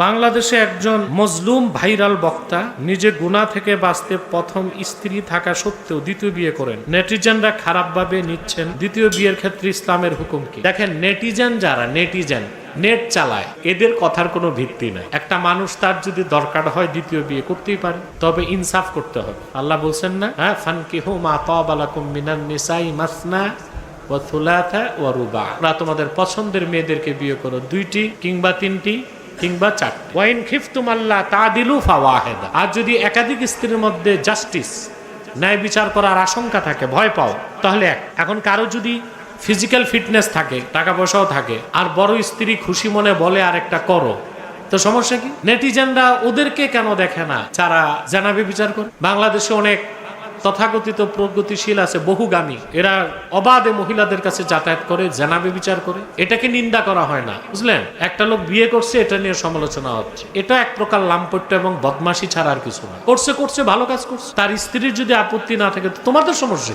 বাংলাদেশে একজন মজলুম ভাইরাল বক্তা নিজে গুনাহ থেকে বাঁচতে প্রথম স্ত্রী থাকা সত্ত্বেও দ্বিতীয় বিয়ে করেন। নেটিজেনরা খারাপভাবে নিচ্ছেন দ্বিতীয় বিয়ের ক্ষেত্রে ইসলামের হুকুম কি। দেখেন, নেটিজেন যারা নেট চালায়, এদের কথার কোনো ভিত্তি নাই। একটা মানুষ তার যদি দরকার হয় দ্বিতীয় বিয়ে করতেই পারে, তবে ইনসাফ করতে হবে। আল্লাহ বলছেন না, ফানকিহু মা তাবা লাকুম মিনান নিসাই মাসনা ওয়া থুলাথা ওয়া রুবা, তোমরা তোমাদের পছন্দের মেয়েদেরকে বিয়ে করো, দুইটি কিংবা তিনটি কিংবা চারটি। ওয়াইন খিফতুম আল্লাহ তাদিলু ফাওয়াহিদা, আর যদি একাধিক স্ত্রীর মধ্যে জাস্টিস, ন্যায় বিচার করার আশঙ্কা থাকে, ভয় পাও, তাহলে এখন কারো যদি ফিজিক্যাল ফিটনেস থাকে, টাকা পয়সাও থাকে, আর বড় স্ত্রী খুশি মনে বলে আর একটা করো, তো সমস্যা কি? নেটিজেনরা ওদেরকে কেন দেখে না যারা জানাবে বিচার করে? বাংলাদেশে অনেক তথাকথিত প্রগতিশীল আছে, বহুগামী, এরা অবাধে মহিলাদের কাছে যাতায়াত করে, জানাবে বিচার করে। এটাকে নিন্দা করা হয় না, বুঝলেন? একটা লোক বিয়ে করছে, এটা নিয়ে সমালোচনা হচ্ছে। এটা এক প্রকার লাম্পট্য এবং বদমাশি ছাড়া আর কিছু না। করছে ভালো কাজ করছে, তার স্ত্রীর যদি আপত্তি না থাকে তো তোমাদের সমস্যা।